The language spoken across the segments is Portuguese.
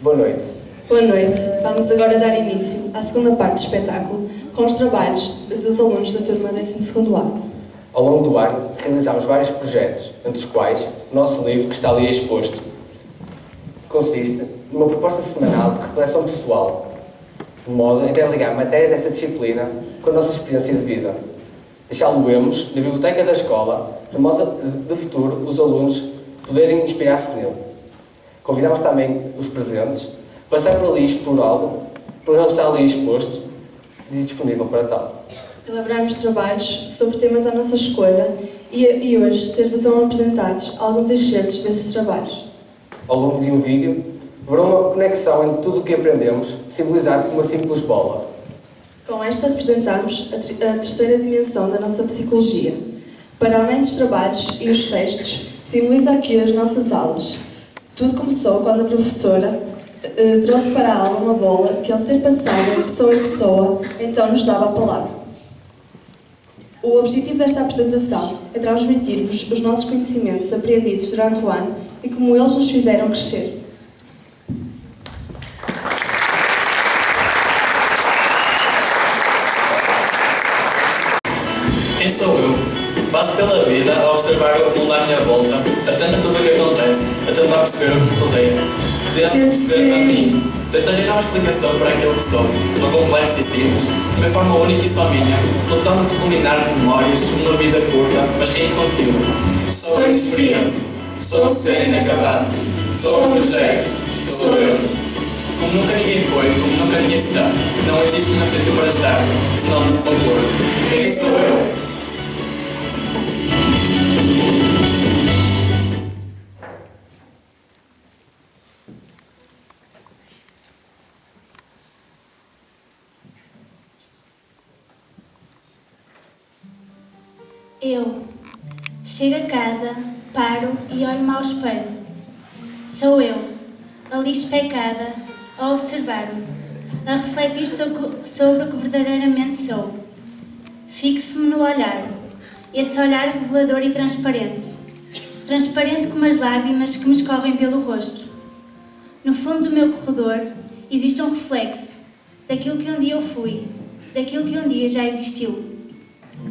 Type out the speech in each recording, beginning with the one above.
Boa noite. Boa noite. Vamos agora dar início à segunda parte do espetáculo com os trabalhos dos alunos da turma 12º ano. Ao longo do ano, realizámos vários projetos, entre os quais o nosso livro, que está ali exposto, consiste numa proposta semanal de reflexão pessoal, de modo a interligar a matéria desta disciplina com a nossa experiência de vida. Deixá-lo-emos na biblioteca da escola, de modo de futuro os alunos poderem inspirar-se nele. Convidamos também os presentes a passar por ali e explorá-lo, por ele estar ali exposto e disponível para tal. Elaboramos trabalhos sobre temas à nossa escolha e hoje ser-vos-ão apresentados alguns excertos desses trabalhos. Ao longo de um vídeo, verão uma conexão entre tudo o que aprendemos, simbolizado por uma simples bola. Com esta representamos a terceira dimensão da nossa psicologia. Para além dos trabalhos e os textos, simboliza aqui as nossas aulas. Tudo começou quando a professora trouxe para a aula uma bola que, ao ser passada de pessoa em pessoa, então nos dava a palavra. O objetivo desta apresentação é transmitir-vos os nossos conhecimentos aprendidos durante o ano e como eles nos fizeram crescer. Quem sou eu? Passo pela vida a observar o mundo à minha volta, atento a tudo o que acontece, a tentar perceber o que me rodeia. Tento perceber a mim, tento arranjar uma explicação para aquilo que sou. Sou complexo e simples, de uma forma única e só minha, lutando de culminar memórias de uma vida curta, mas que contínua. Sou inexperiente, sou o ser inacabado, sou um projeto, sou eu. Como nunca ninguém foi, como nunca ninguém será, não existe um sítio para estar, senão no amor. Quem sou eu? Eu chego a casa, paro e olho-me ao espelho. Sou eu, ali especada, a observar-me, a refletir sobre o que verdadeiramente sou. Fixo-me no olhar, esse olhar revelador e transparente, transparente como as lágrimas que me escorrem pelo rosto. No fundo do meu corredor existe um reflexo daquilo que um dia eu fui, daquilo que um dia já existiu.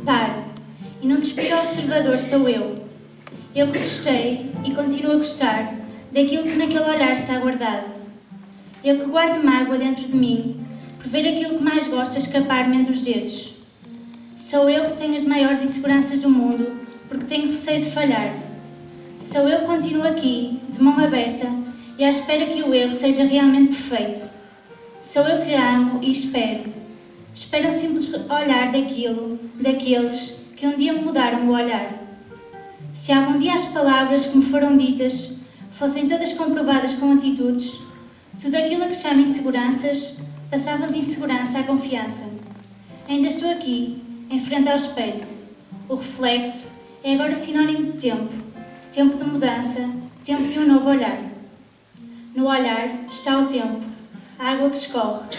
Paro. E num suspiro observador sou eu. Eu que gostei e continuo a gostar daquilo que naquele olhar está guardado. Eu que guardo mágoa dentro de mim por ver aquilo que mais gosto escapar-me entre os dedos. Sou eu que tenho as maiores inseguranças do mundo porque tenho receio de falhar. Sou eu que continuo aqui, de mão aberta e à espera que o erro seja realmente perfeito. Sou eu que amo e espero. Espero um simples olhar daqueles que um dia me mudaram o olhar. Se algum dia as palavras que me foram ditas fossem todas comprovadas com atitudes, tudo aquilo a que chamo inseguranças passava de insegurança à confiança. Ainda estou aqui, em frente ao espelho. O reflexo é agora sinónimo de tempo, tempo de mudança, tempo de um novo olhar. No olhar está o tempo, a água que escorre.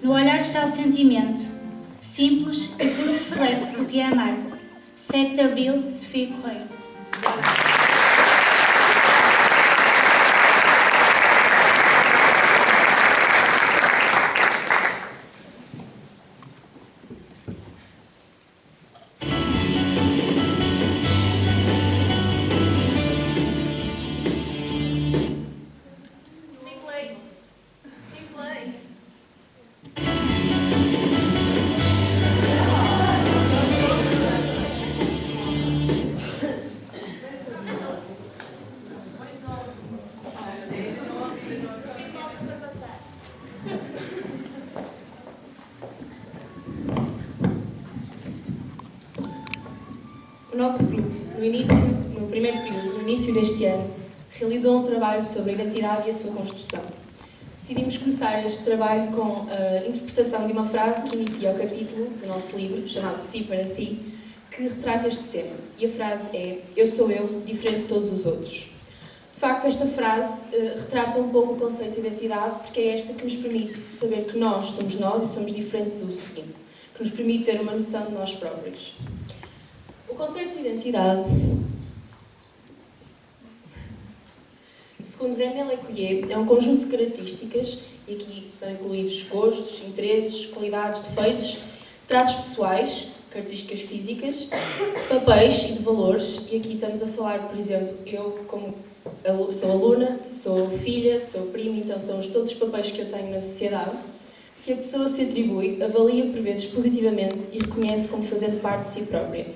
No olhar está o sentimento, simples e puro reflexo do que é amar. 7 de Abril, Sofia Correia. O nosso grupo, no primeiro período, no início deste ano, realizou um trabalho sobre a identidade e a sua construção. Decidimos começar este trabalho com a interpretação de uma frase que inicia o capítulo do nosso livro, chamado De Si para Si, que retrata este tema. E a frase é: Eu sou eu, diferente de todos os outros. De facto, esta frase retrata um pouco o conceito de identidade, porque é esta que nos permite saber que nós somos nós e somos diferentes do seguinte, que nos permite ter uma noção de nós próprios. O conceito de identidade segundo René Lecuyer, é um conjunto de características, e aqui estão incluídos gostos, interesses, qualidades, defeitos, traços pessoais, características físicas, papéis e de valores, e aqui estamos a falar, por exemplo, eu como sou aluna, sou filha, sou prima, então são todos os papéis que eu tenho na sociedade, que a pessoa se atribui, avalia por vezes positivamente e reconhece como fazendo parte de si própria.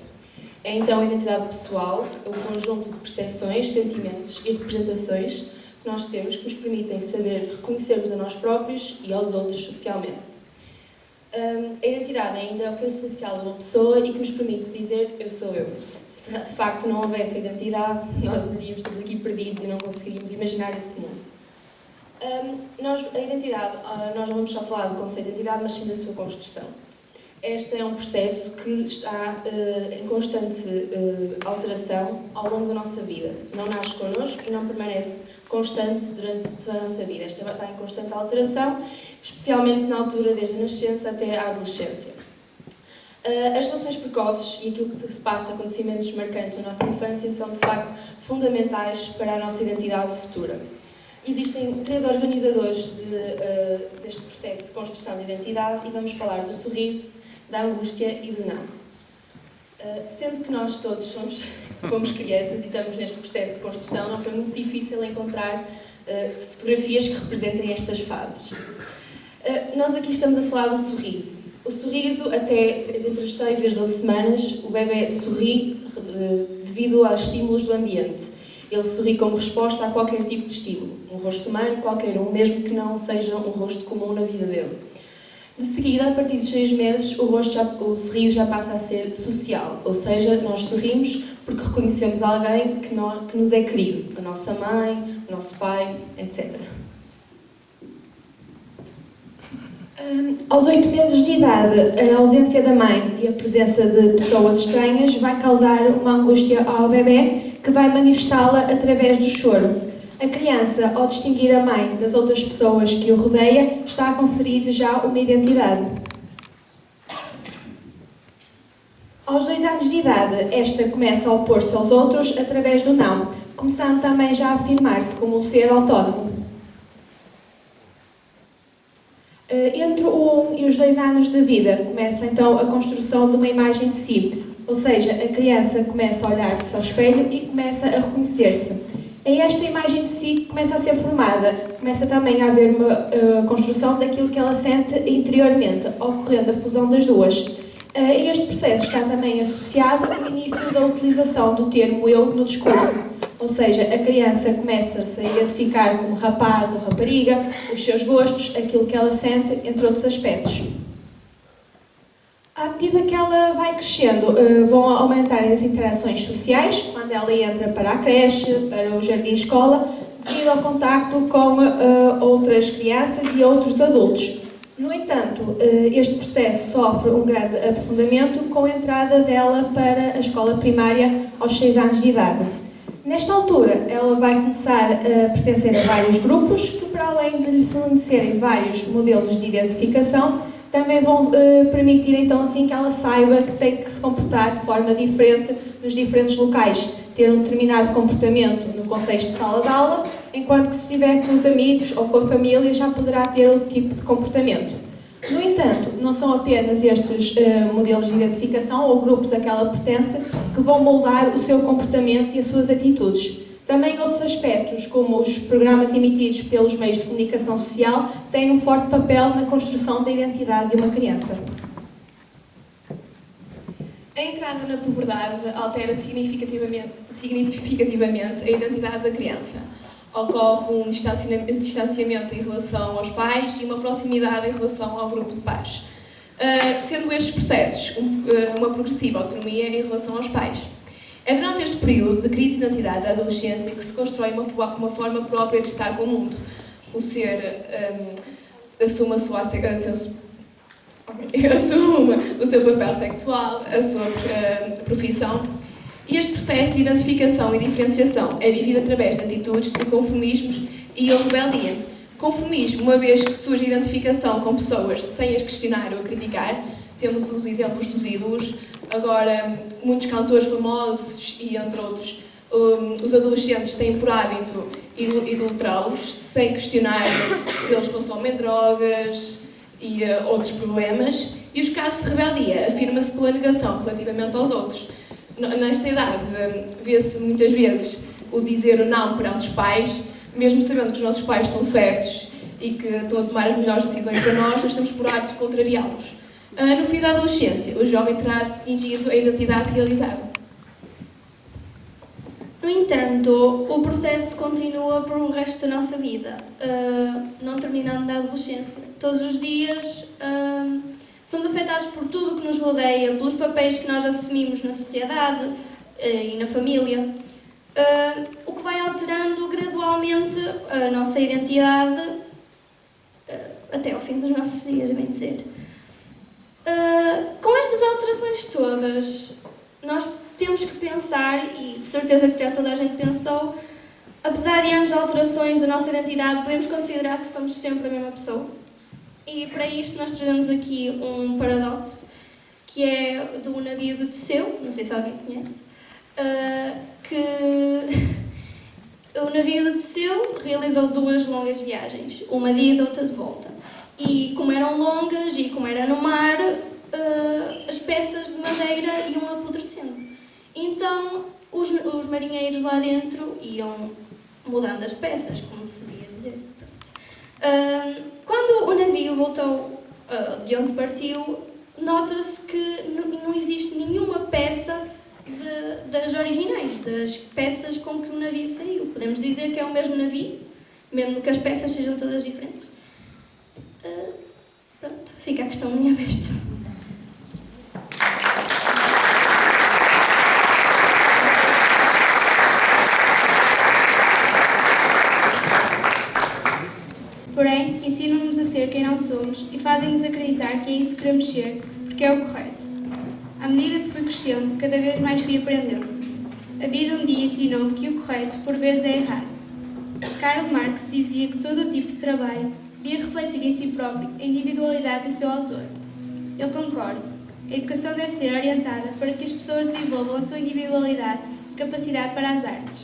É então a identidade pessoal, o conjunto de percepções, sentimentos e representações que nós temos que nos permitem saber reconhecermos a nós próprios e aos outros socialmente. A identidade ainda é o que é essencial de uma pessoa e que nos permite dizer eu sou eu. Se de facto não houvesse identidade, nós estaríamos todos aqui perdidos e não conseguiríamos imaginar esse mundo. A identidade, nós não vamos só falar do conceito de identidade, mas sim da sua construção. Este é um processo que está em constante alteração ao longo da nossa vida. Não nasce connosco e não permanece constante durante toda a nossa vida. Esta está em constante alteração, especialmente na altura desde a nascença até a adolescência. As relações precoces e aquilo que se passa, acontecimentos marcantes na nossa infância, são de facto fundamentais para a nossa identidade futura. Existem 3 organizadores deste processo de construção de identidade e vamos falar do sorriso, da angústia e do não. Sendo que nós todos fomos crianças e estamos neste processo de construção, não foi muito difícil encontrar fotografias que representem estas fases. Nós aqui estamos a falar do sorriso. O sorriso, até entre as 6 e as 12 semanas, o bebê sorri devido aos estímulos do ambiente. Ele sorri como resposta a qualquer tipo de estímulo. Um rosto humano, qualquer um, mesmo que não seja um rosto comum na vida dele. De seguida, a partir dos 6 meses, o sorriso já passa a ser social, ou seja, nós sorrimos porque reconhecemos alguém que nos é querido, a nossa mãe, o nosso pai, etc. Aos 8 meses de idade, a ausência da mãe e a presença de pessoas estranhas vai causar uma angústia ao bebê que vai manifestá-la através do choro. A criança, ao distinguir a mãe das outras pessoas que o rodeia, está a conferir já uma identidade. Aos 2 anos de idade, esta começa a opor-se aos outros através do não, começando também já a afirmar-se como um ser autónomo. Entre o 1 e os 2 anos de vida começa então a construção de uma imagem de si, ou seja, a criança começa a olhar-se ao espelho e começa a reconhecer-se. É esta imagem de si que começa a ser formada, começa também a haver uma construção daquilo que ela sente interiormente, ocorrendo a fusão das duas. Este processo está também associado ao início da utilização do termo eu no discurso, ou seja, a criança começa-se a identificar como rapaz ou rapariga, os seus gostos, aquilo que ela sente, entre outros aspectos. À medida que ela vai crescendo, vão aumentar as interações sociais, quando ela entra para a creche, para o jardim-escola, devido ao contacto com outras crianças e outros adultos. No entanto, este processo sofre um grande aprofundamento com a entrada dela para a escola primária aos 6 anos de idade. Nesta altura, ela vai começar a pertencer a vários grupos que, para além de lhe fornecerem vários modelos de identificação, também vão permitir então assim que ela saiba que tem que se comportar de forma diferente nos diferentes locais, ter um determinado comportamento no contexto de sala de aula, enquanto que se estiver com os amigos ou com a família já poderá ter outro tipo de comportamento. No entanto, não são apenas estes modelos de identificação ou grupos a que ela pertence que vão moldar o seu comportamento e as suas atitudes. Também outros aspectos, como os programas emitidos pelos meios de comunicação social, têm um forte papel na construção da identidade de uma criança. A entrada na puberdade altera significativamente a identidade da criança. Ocorre um distanciamento em relação aos pais e uma proximidade em relação ao grupo de pares. Sendo estes processos uma progressiva autonomia em relação aos pais. É durante este período de crise de identidade da adolescência que se constrói uma forma própria de estar com o mundo. O ser assume o seu papel sexual, a sua profissão. E este processo de identificação e diferenciação é vivido através de atitudes de conformismos e ou rebeldia. Conformismo, uma vez que surge a identificação com pessoas sem as questionar ou criticar, temos os exemplos dos ídolos, agora muitos cantores famosos e entre outros, os adolescentes têm por hábito idolatrá-los sem questionar se eles consomem drogas e outros problemas. E os casos de rebeldia afirma-se pela negação relativamente aos outros. Nesta idade, vê-se muitas vezes o dizer o não perante os pais, mesmo sabendo que os nossos pais estão certos e que estão a tomar as melhores decisões para nós estamos por hábito de contrariá-los. No fim da adolescência, o jovem terá atingido a identidade realizada. No entanto, o processo continua por o resto da nossa vida, não terminando na adolescência. Todos os dias somos afetados por tudo o que nos rodeia, pelos papéis que nós assumimos na sociedade e na família, o que vai alterando gradualmente a nossa identidade até ao fim dos nossos dias, bem dizer. Com estas alterações todas, nós temos que pensar, e de certeza que já toda a gente pensou, apesar de anos de alterações da nossa identidade, podemos considerar que somos sempre a mesma pessoa. E para isto nós trazemos aqui um paradoxo, que é do navio de Teseu, não sei se alguém conhece, que o navio de Teseu realizou 2 longas viagens, uma de ida e outra de volta. E como eram longas e como era no mar, as peças de madeira iam apodrecendo. Então os marinheiros lá dentro iam mudando as peças, como se devia dizer. Quando o navio voltou de onde partiu, nota-se que não existe nenhuma peça das originais, das peças com que o navio saiu. Podemos dizer que é o mesmo navio, mesmo que as peças sejam todas diferentes. Pronto, fica a questão em aberto. Porém, ensinam-nos a ser quem não somos e fazem-nos acreditar que é isso que queremos ser, porque é o correto. À medida que fui crescendo, cada vez mais fui aprendendo. A vida um dia ensinou-me que o correto, por vezes, é errado. Karl Marx dizia que todo o tipo de trabalho devia refletir em si próprio a individualidade do seu autor. Eu concordo. A educação deve ser orientada para que as pessoas desenvolvam a sua individualidade e capacidade para as artes.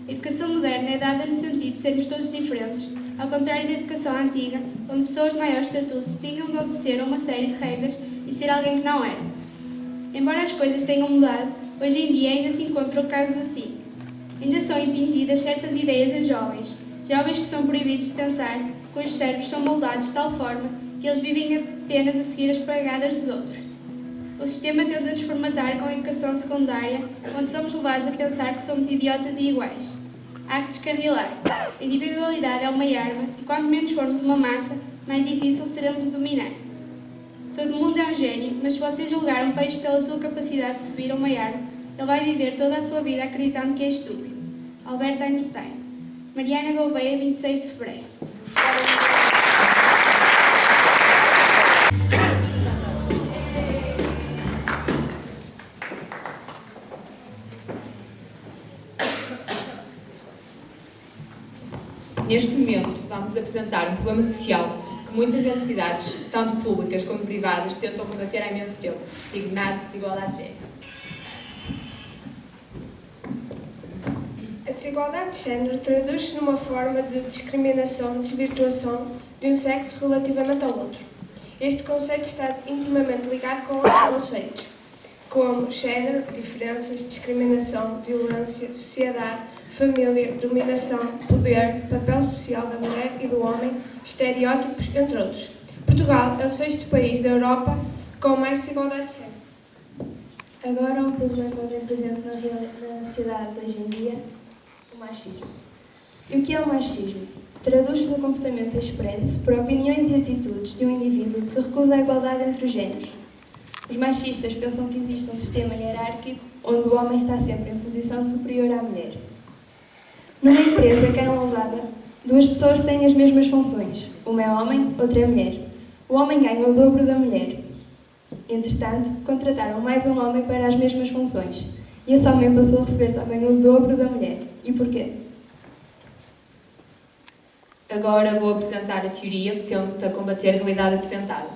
A educação moderna é dada no sentido de sermos todos diferentes, ao contrário da educação antiga, onde pessoas de maior estatuto tinham de obedecer a uma série de regras e ser alguém que não era. Embora as coisas tenham mudado, hoje em dia ainda se encontram casos assim. Ainda são impingidas certas ideias a jovens que são proibidos de pensar, cujos cérebros são moldados de tal forma que eles vivem apenas a seguir as pegadas dos outros. O sistema tenta nos formatar com a educação secundária, onde somos levados a pensar que somos idiotas e iguais. Há que descarrilar. A individualidade é uma arma e quanto menos formos uma massa, mais difícil seremos de dominar. Todo mundo é um gênio, mas se você julgar um peixe pela sua capacidade de subir a uma árvore, ele vai viver toda a sua vida acreditando que é estúpido. Albert Einstein. Mariana Gouveia, 26 de fevereiro. Neste momento, vamos apresentar um problema social que muitas entidades, tanto públicas como privadas, tentam combater há imenso tempo, designado desigualdade de género. A desigualdade de género traduz-se numa forma de discriminação, desvirtuação de um sexo relativamente ao outro. Este conceito está intimamente ligado com outros conceitos, como género, diferenças, discriminação, violência, sociedade, família, dominação, poder, papel social da mulher e do homem, estereótipos, entre outros. Portugal é o 6º país da Europa com mais desigualdade de género. Agora há um problema bem presente na sociedade de hoje em dia, o machismo. E o que é o machismo? Traduz-se no comportamento expresso por opiniões e atitudes de um indivíduo que recusa a igualdade entre os géneros. Os machistas pensam que existe um sistema hierárquico onde o homem está sempre em posição superior à mulher. Numa empresa que é ousada, 2 pessoas têm as mesmas funções. Uma é homem, outra é mulher. O homem ganha o dobro da mulher. Entretanto, contrataram mais um homem para as mesmas funções. E esse homem passou a receber também o dobro da mulher. E porquê? Agora vou apresentar a teoria que tenta combater a realidade apresentada.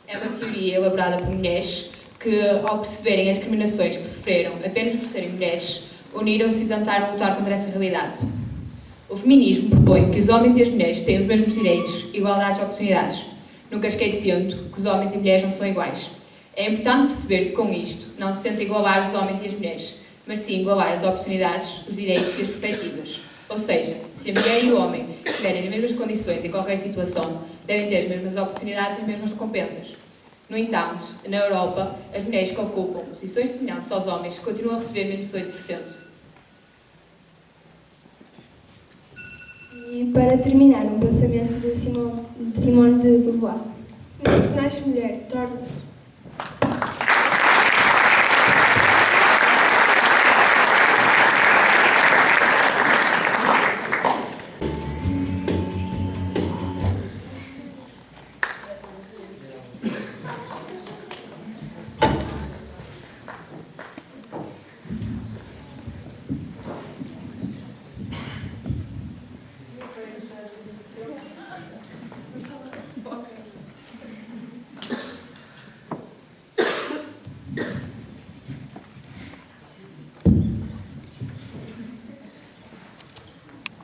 É uma teoria elaborada por mulheres que, ao perceberem as discriminações que sofreram apenas por serem mulheres, uniram-se e tentaram lutar contra essa realidade. O feminismo propõe que os homens e as mulheres tenham os mesmos direitos, igualdade de oportunidades, nunca esquecendo que os homens e mulheres não são iguais. É importante perceber que com isto não se tenta igualar os homens e as mulheres, mas sim igualar as oportunidades, os direitos e as perspectivas. Ou seja, se a mulher e o homem estiverem nas mesmas condições em qualquer situação, devem ter as mesmas oportunidades e as mesmas recompensas. No entanto, na Europa, as mulheres que ocupam posições semelhantes aos homens continuam a receber menos de 18%. E para terminar, um pensamento de Simone de Beauvoir. Não se nasce mulher, torna-se.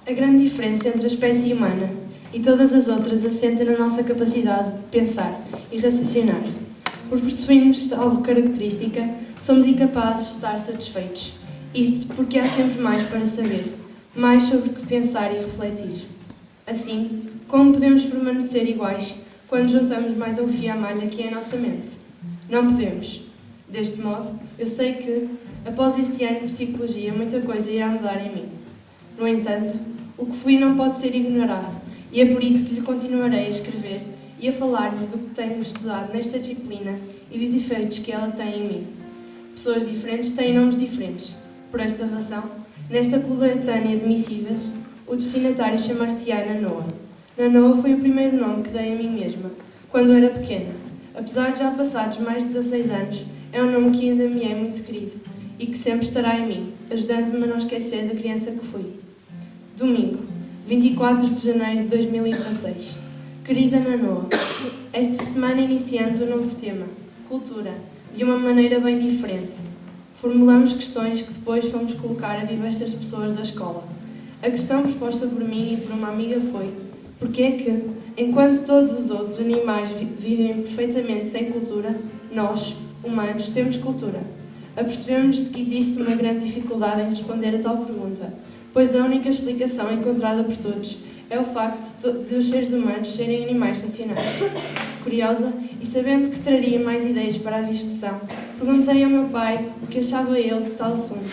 A grande diferença entre a espécie humana e todas as outras assenta na nossa capacidade de pensar e raciocinar. Por possuirmos tal característica, somos incapazes de estar satisfeitos. Isto porque há sempre mais para saber, mais sobre o que pensar e refletir. Assim, como podemos permanecer iguais quando juntamos mais um fio à malha que é a nossa mente? Não podemos. Deste modo, eu sei que, após este ano de psicologia, muita coisa irá mudar em mim. No entanto, o que fui não pode ser ignorado, e é por isso que lhe continuarei a escrever e a falar-lhe do que tenho estudado nesta disciplina e dos efeitos que ela tem em mim. Pessoas diferentes têm nomes diferentes. Por esta razão, nesta coletânea de missivas, o destinatário chamar-se-á Nanoa. Nanoa foi o primeiro nome que dei a mim mesma, quando era pequena. Apesar de já passados mais de 16 anos, é um nome que ainda me é muito querido e que sempre estará em mim, ajudando-me a não esquecer da criança que fui. Domingo, 24 de janeiro de 2016. Querida Nanoa, esta semana iniciamos um novo tema, cultura, de uma maneira bem diferente. Formulamos questões que depois fomos colocar a diversas pessoas da escola. A questão proposta por mim e por uma amiga foi: porque é que, enquanto todos os outros animais vivem perfeitamente sem cultura, nós, humanos, temos cultura? Apercebemos de que existe uma grande dificuldade em responder a tal pergunta, pois a única explicação encontrada por todos é o facto de os seres humanos serem animais racionais. Curiosa, e sabendo que traria mais ideias para a discussão, perguntei ao meu pai o que achava ele de tal assunto.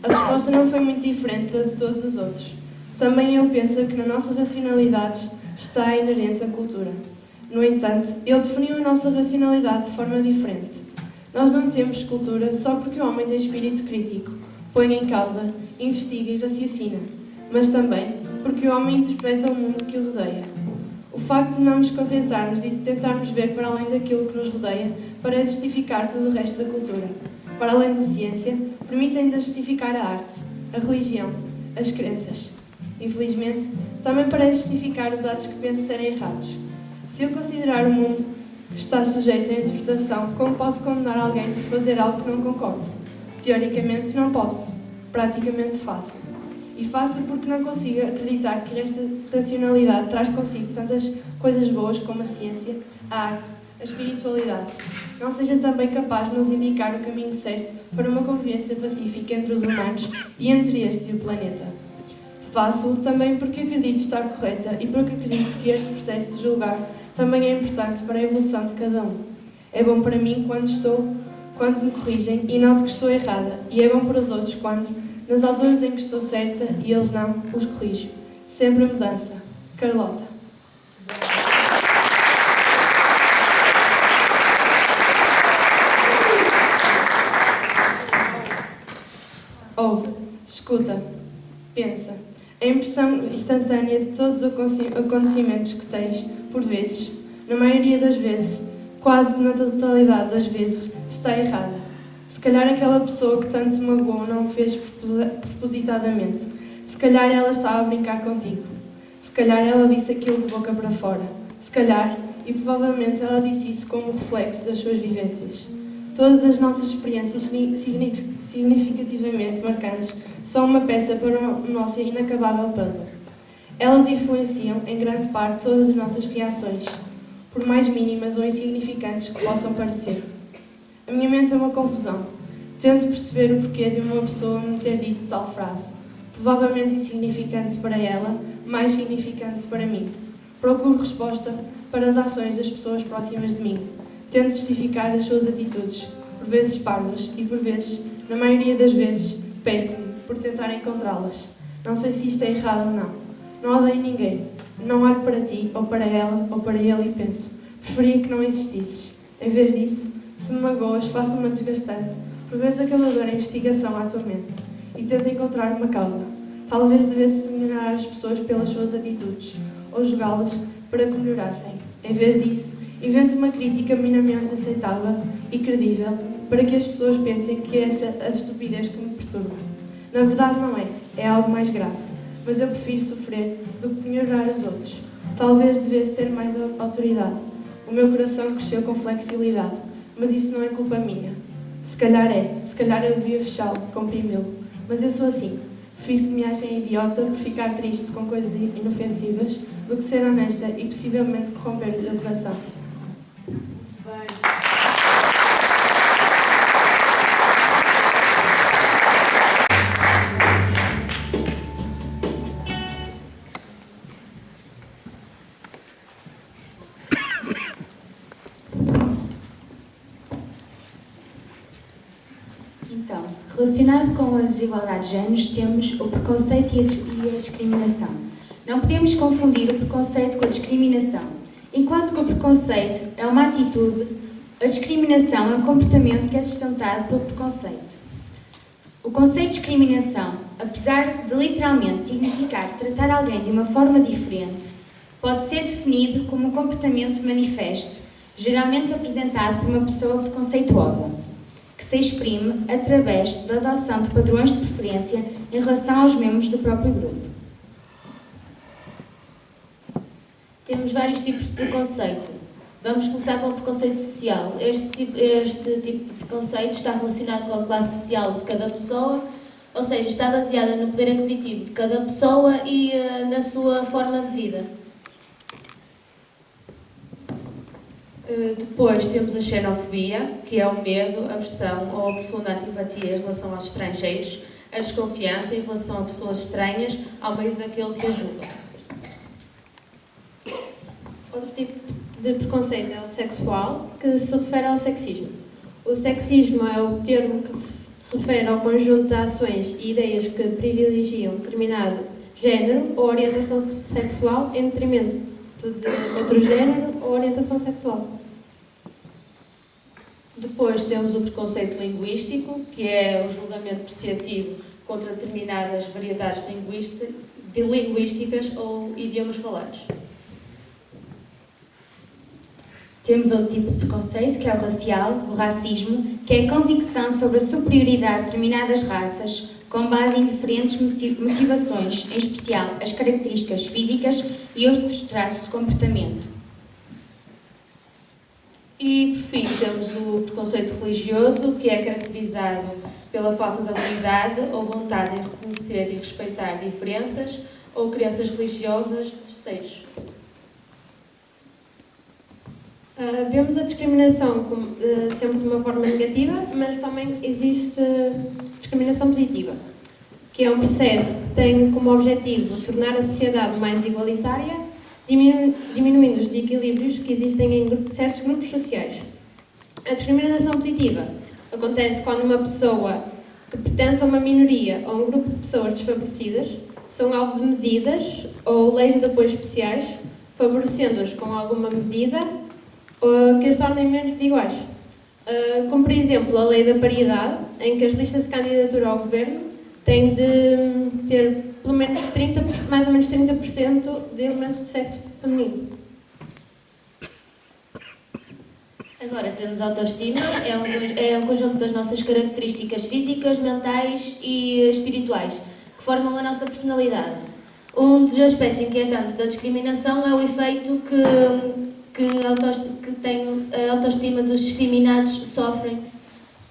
A resposta não foi muito diferente da de todos os outros. Também ele pensa que na nossa racionalidade está inerente a cultura. No entanto, ele definiu a nossa racionalidade de forma diferente. Nós não temos cultura só porque o homem tem espírito crítico, põe em causa, investiga e raciocina, mas também porque o homem interpreta o mundo que o rodeia. O facto de não nos contentarmos e de tentarmos ver para além daquilo que nos rodeia para justificar todo o resto da cultura. Para além da ciência, permite ainda justificar a arte, a religião, as crenças. Infelizmente, também parece justificar os atos que penso serem errados. Se eu considerar o mundo que está sujeito à interpretação, como posso condenar alguém por fazer algo que não concordo? Teoricamente não posso, praticamente faço. E faço porque não consigo acreditar que esta racionalidade traz consigo tantas coisas boas como a ciência, a arte, a espiritualidade. Não seja também capaz de nos indicar o caminho certo para uma convivência pacífica entre os humanos e entre este e o planeta. Faço-o também porque acredito estar correta e porque acredito que este processo de julgar também é importante para a evolução de cada um. É bom para mim quando me corrigem e noto que estou errada, e é bom para os outros quando, nas alturas em que estou certa e eles não, os corrijo. Sempre a mudança. Carlota. Ouve, escuta, pensa. A impressão instantânea de todos os acontecimentos que tens, por vezes, na maioria das vezes, quase na totalidade das vezes, está errada. Se calhar aquela pessoa que tanto te magoou não o fez propositadamente. Se calhar ela estava a brincar contigo. Se calhar ela disse aquilo de boca para fora. Se calhar, e provavelmente ela disse isso como reflexo das suas vivências. Todas as nossas experiências significativamente marcantes são uma peça para o nosso inacabável puzzle. Elas influenciam, em grande parte, todas as nossas reações, por mais mínimas ou insignificantes que possam parecer. A minha mente é uma confusão. Tento perceber o porquê de uma pessoa me ter dito tal frase, provavelmente insignificante para ela, mais significante para mim. Procuro resposta para as ações das pessoas próximas de mim. Tento justificar as suas atitudes, por vezes parvas e por vezes, na maioria das vezes, perco-me por tentar encontrá-las. Não sei se isto é errado ou não. Não odeio ninguém. Não olho para ti, ou para ela, ou para ele e penso: preferia que não existisses. Em vez disso, se me magoas, faço uma desgastante, por vezes acaladora investigação à tua mente, e tento encontrar uma causa. Talvez devesse penhorar as pessoas pelas suas atitudes, ou julgá-las para que melhorassem. Em vez disso, invento uma crítica minimamente aceitável e credível para que as pessoas pensem que é essa a estupidez que me perturba. Na verdade não é, é algo mais grave, mas eu prefiro sofrer do que penhorar os outros. Talvez devesse ter mais autoridade. O meu coração cresceu com flexibilidade, mas isso não é culpa minha. Se calhar eu devia fechá-lo, comprimi-lo, mas eu sou assim. Prefiro que me achem idiota por ficar triste com coisas inofensivas do que ser honesta e possivelmente corromper o teu coração. Então, relacionado com a desigualdade de géneros, temos o preconceito e a discriminação. Não podemos confundir o preconceito com a discriminação. Enquanto que o preconceito é uma atitude, a discriminação é um comportamento que é sustentado pelo preconceito. O conceito de discriminação, apesar de literalmente significar tratar alguém de uma forma diferente, pode ser definido como um comportamento manifesto, geralmente apresentado por uma pessoa preconceituosa, que se exprime através da adoção de padrões de preferência em relação aos membros do próprio grupo. Temos vários tipos de preconceito. Vamos começar com o preconceito social. Este tipo de preconceito está relacionado com a classe social de cada pessoa, ou seja, está baseada no poder aquisitivo de cada pessoa e na sua forma de vida. Depois temos a xenofobia, que é o medo, a aversão ou a profunda antipatia em relação aos estrangeiros, a desconfiança em relação a pessoas estranhas ao meio daquele que a julga. Outro tipo de preconceito é o sexual, que se refere ao sexismo. O sexismo é o termo que se refere ao conjunto de ações e ideias que privilegiam determinado género ou orientação sexual em detrimento de outro género ou orientação sexual. Depois temos o preconceito linguístico, que é o julgamento apreciativo contra determinadas variedades linguísticas ou idiomas falados. Temos outro tipo de preconceito, que é o racial, o racismo, que é a convicção sobre a superioridade de determinadas raças com base em diferentes motivações, em especial as características físicas e outros traços de comportamento. E, por fim, temos o preconceito religioso, que é caracterizado pela falta de habilidade ou vontade em reconhecer e respeitar diferenças ou crenças religiosas de terceiros. Vemos a discriminação como, sempre de uma forma negativa, mas também existe discriminação positiva, que é um processo que tem como objetivo tornar a sociedade mais igualitária, diminuindo os desequilíbrios que existem em certos grupos sociais. A discriminação positiva acontece quando uma pessoa que pertence a uma minoria ou um grupo de pessoas desfavorecidas são alvo de medidas ou leis de apoio especiais, favorecendo-as com alguma medida que as tornem menos desiguais. Como, por exemplo, a lei da paridade, em que as listas de candidatura ao governo têm de ter pelo menos mais ou menos 30% de elementos de sexo feminino. Agora temos a autoestima, é um conjunto das nossas características físicas, mentais e espirituais, que formam a nossa personalidade. Um dos aspectos inquietantes da discriminação é o efeito que a autoestima dos discriminados sofrem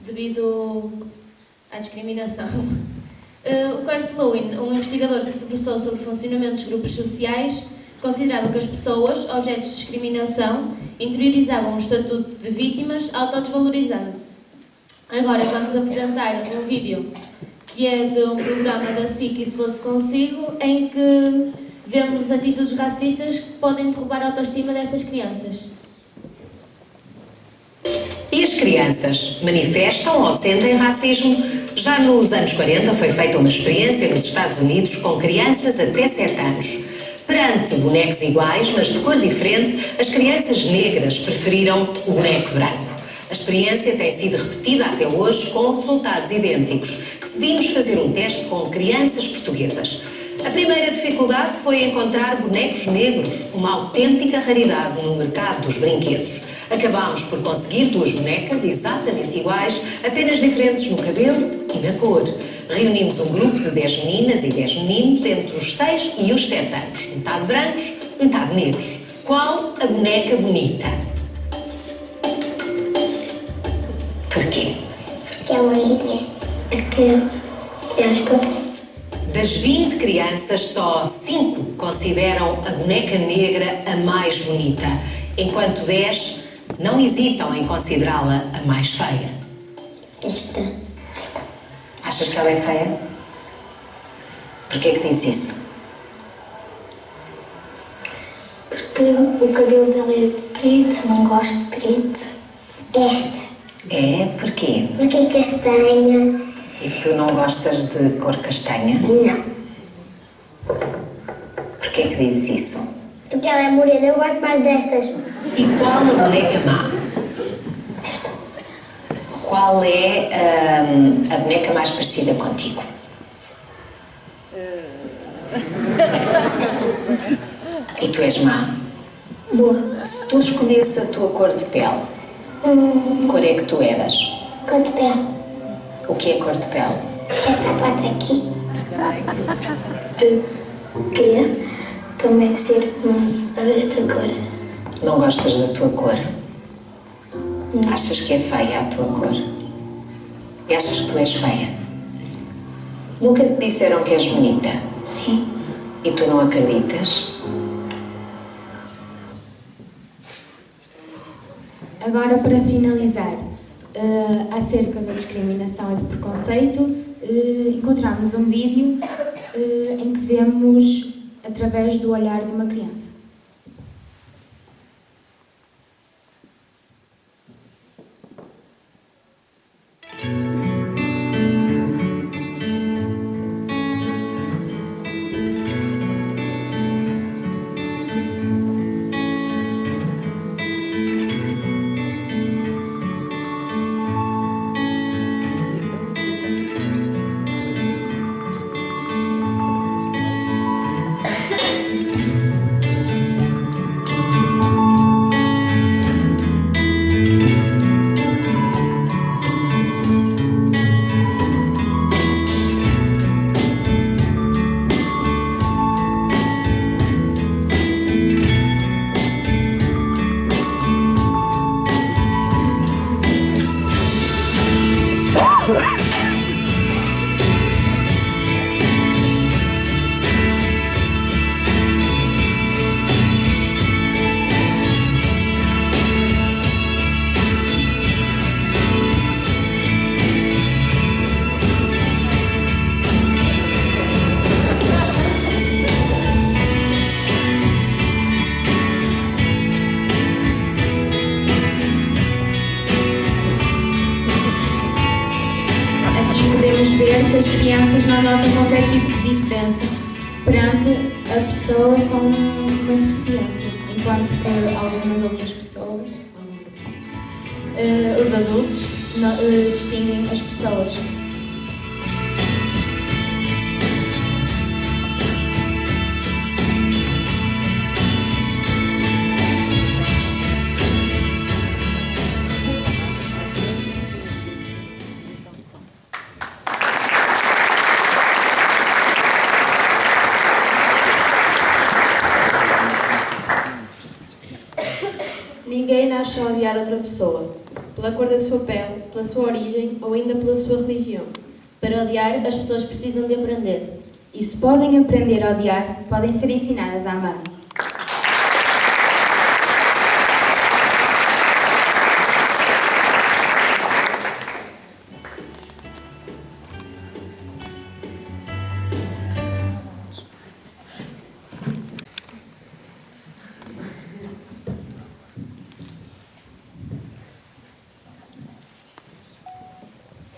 devido à discriminação. O Kurt Lewin, um investigador que se debruçou sobre o funcionamento dos grupos sociais, considerava que as pessoas, objetos de discriminação, interiorizavam o estatuto de vítimas, autodesvalorizando-se. Agora vamos apresentar um vídeo que é de um programa da SIC, E Se Fosse Consigo, em que vemos atitudes racistas que podem derrubar a autoestima destas crianças. E as crianças manifestam ou sentem racismo? Já nos anos 40 foi feita uma experiência nos Estados Unidos com crianças até 7 anos. Perante bonecos iguais, mas de cor diferente, as crianças negras preferiram o boneco branco. A experiência tem sido repetida até hoje com resultados idênticos. Decidimos fazer um teste com crianças portuguesas. A primeira dificuldade foi encontrar bonecos negros, uma autêntica raridade no mercado dos brinquedos. Acabámos por conseguir 2 bonecas exatamente iguais, apenas diferentes no cabelo e na cor. Reunimos um grupo de 10 meninas e 10 meninos entre os 6 e os 7 anos, metade brancos, metade negros. Qual a boneca bonita? Porquê? Porque é uma ilha. É que eu estou... Das 20 crianças, só 5 consideram a boneca negra a mais bonita, enquanto 10 não hesitam em considerá-la a mais feia. Esta. Achas que ela é feia? Porquê que diz isso? Porque o cabelo dela é preto, não gosto de preto. Esta. É? Porquê? Porque é castanha. E tu não gostas de cor castanha? Não. Porquê que dizes isso? Porque ela é morena, eu gosto mais destas. E qual a boneca má? Esta. Qual é a boneca mais parecida contigo? Esta. E tu és má? Boa. Se tu escolhesses a tua cor de pele, que cor é que tu eras? Cor de pele. O que é cor de pele? Esta parte aqui. Eu queria também ser desta cor. Não gostas da tua cor? Achas que é feia a tua cor? E achas que tu és feia? Nunca te disseram que és bonita? Sim. E tu não acreditas? Agora, para finalizar, acerca da discriminação e do preconceito, encontramos um vídeo em que vemos através do olhar de uma criança. Podemos ver que as crianças não notam qualquer tipo de diferença perante a pessoa com uma deficiência, enquanto que algumas outras pessoas, os adultos, distinguem as pessoas. Ninguém nasce a odiar outra pessoa. pela cor da sua pele, pela sua origem ou ainda pela sua religião. Para odiar, as pessoas precisam de aprender. E se podem aprender a odiar, podem ser ensinadas a amar.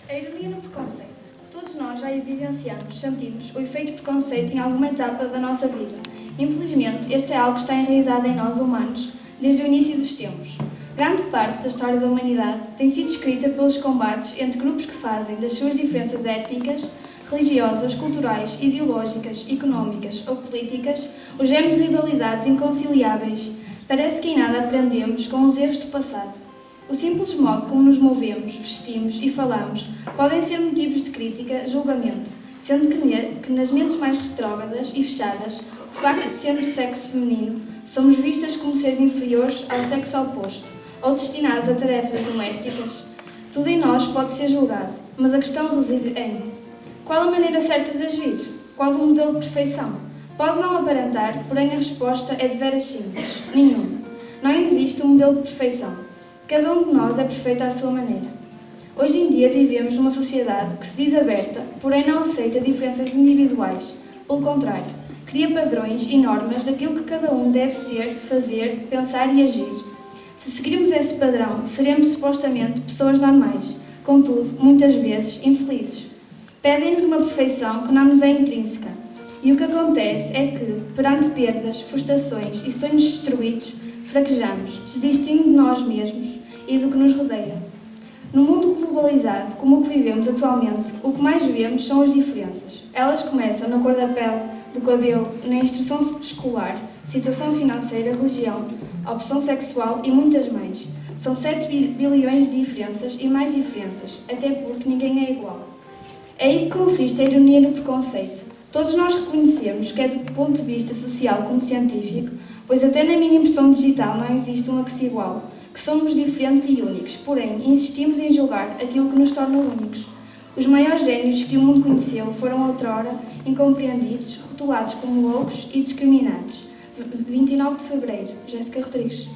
A ironia no preconceito. Todos nós já evidenciamos, sentimos o efeito preconceito em alguma etapa da nossa vida. Infelizmente, este é algo que está enraizado em nós humanos desde o início dos tempos. Grande parte da história da humanidade tem sido escrita pelos combates entre grupos que fazem das suas diferenças étnicas, religiosas, culturais, ideológicas, económicas ou políticas o germe de rivalidades inconciliáveis. Parece que em nada aprendemos com os erros do passado. O simples modo como nos movemos, vestimos e falamos podem ser motivos de crítica, julgamento, sendo que nas mentes mais retrógradas e fechadas, o facto de sermos do sexo feminino, somos vistas como seres inferiores ao sexo oposto, ou destinados a tarefas domésticas. Tudo em nós pode ser julgado, mas a questão reside em: qual a maneira certa de agir? Qual o modelo de perfeição? Pode não aparentar, porém a resposta é de veras simples: nenhum. Não existe um modelo de perfeição. Cada um de nós é perfeito à sua maneira. Hoje em dia vivemos numa sociedade que se diz aberta, porém não aceita diferenças individuais. Pelo contrário, cria padrões e normas daquilo que cada um deve ser, fazer, pensar e agir. Se seguirmos esse padrão, seremos supostamente pessoas normais, contudo, muitas vezes, infelizes. Pedem-nos uma perfeição que não nos é intrínseca. E o que acontece é que, perante perdas, frustrações e sonhos destruídos, fraquejamos, desistindo de nós mesmos e do que nos rodeia. No mundo globalizado, como o que vivemos atualmente, o que mais vemos são as diferenças. Elas começam na cor da pele, do cabelo, na instrução escolar, situação financeira, religião, opção sexual e muitas mais. São 7 bilhões de diferenças e mais diferenças, até porque ninguém é igual. É aí que consiste a ironia no preconceito. Todos nós reconhecemos que é do ponto de vista social como científico, pois até na minha impressão digital não existe uma que se iguale, que somos diferentes e únicos, porém insistimos em julgar aquilo que nos torna únicos. Os maiores génios que o mundo conheceu foram outrora incompreendidos, rotulados como loucos e discriminados. 29 de fevereiro, Jéssica Rodrigues.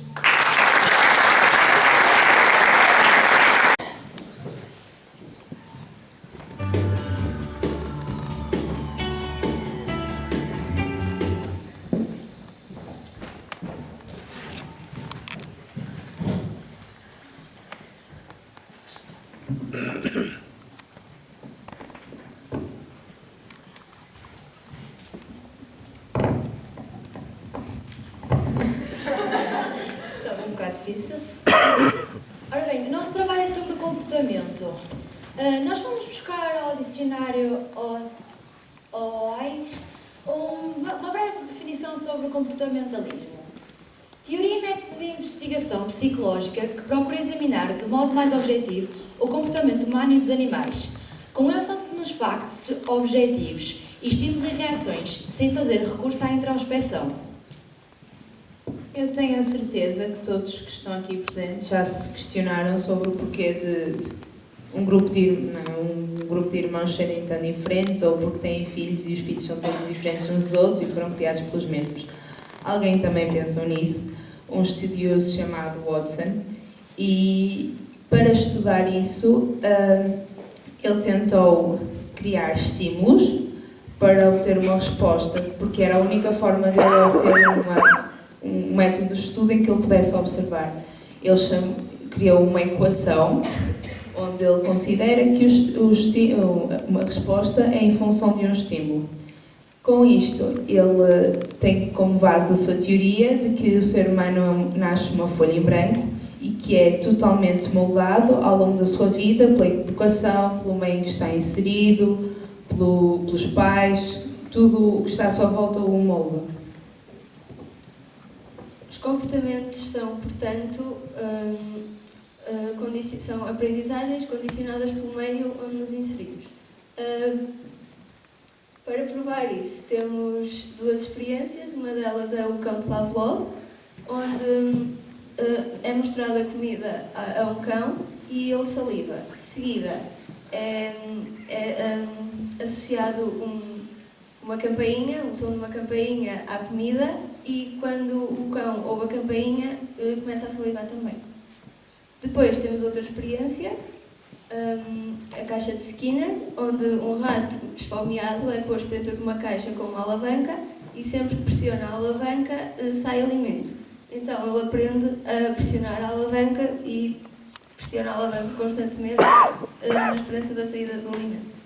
Difícil. Ora bem, o nosso trabalho é sobre comportamento. Nós vamos buscar ao dicionário OAIS uma breve definição sobre o comportamentalismo. Teoria e método de investigação psicológica que procura examinar de modo mais objetivo o comportamento humano e dos animais, com ênfase nos factos objetivos e estímulos e reações, sem fazer recurso à introspeção. Eu tenho a certeza que todos que estão aqui presentes já se questionaram sobre o porquê de um grupo de irmãos serem tão diferentes, ou porque têm filhos e os filhos são todos diferentes uns dos outros e foram criados pelos mesmos. Alguém também pensou nisso, um estudioso chamado Watson, e para estudar isso ele tentou criar estímulos para obter uma resposta, porque era a única forma de ele obter um método de estudo em que ele pudesse observar. Ele criou uma equação onde ele considera que uma resposta é em função de um estímulo. Com isto, ele tem como base da sua teoria de que o ser humano nasce uma folha em branco e que é totalmente moldado ao longo da sua vida pela educação, pelo meio em que está inserido, pelos pais, tudo o que está à sua volta o molda. Os comportamentos são, portanto, são aprendizagens condicionadas pelo meio onde nos inserimos. Para provar isso, temos duas experiências. Uma delas é o cão de Pavlov, onde é mostrada a comida a um cão e ele saliva. De seguida é associado uma campainha, um som de uma campainha à comida, e quando o cão ouve a campainha começa a salivar também. Depois temos outra experiência, a caixa de Skinner, onde um rato esfomeado é posto dentro de uma caixa com uma alavanca e sempre que pressiona a alavanca sai alimento. Então ele aprende a pressionar a alavanca e pressiona a alavanca constantemente na esperança da saída do alimento.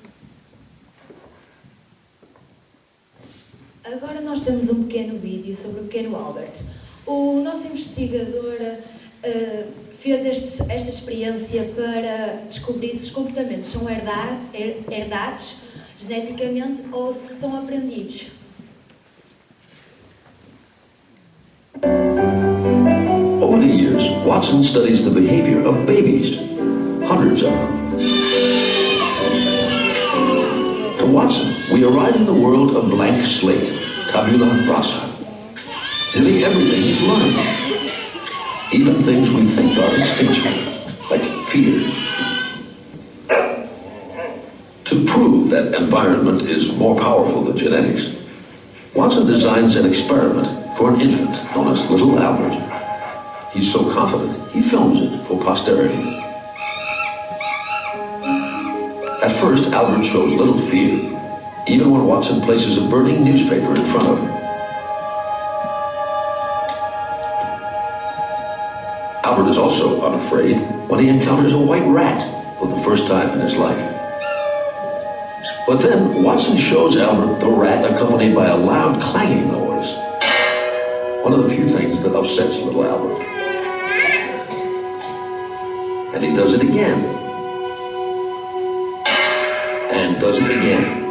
Agora nós temos um pequeno vídeo sobre o pequeno Albert. O nosso investigador fez esta experiência para descobrir se os comportamentos são herdados geneticamente ou se são aprendidos. Over the years, Watson studies the behavior of babies, hundreds of them. To Watson, we arrive in the world of blank slate, tabula rasa. Nearly everything is learned, even things we think are instinctual, like fear. To prove that environment is more powerful than genetics, Watson designs an experiment for an infant known as Little Albert. He's so confident, he films it for posterity. At first, Albert shows little fear, even when Watson places a burning newspaper in front of him. Albert is also unafraid when he encounters a white rat for the first time in his life. But then, Watson shows Albert the rat accompanied by a loud clanging noise. One of the few things that upsets little Albert. And he does it again. And does it again.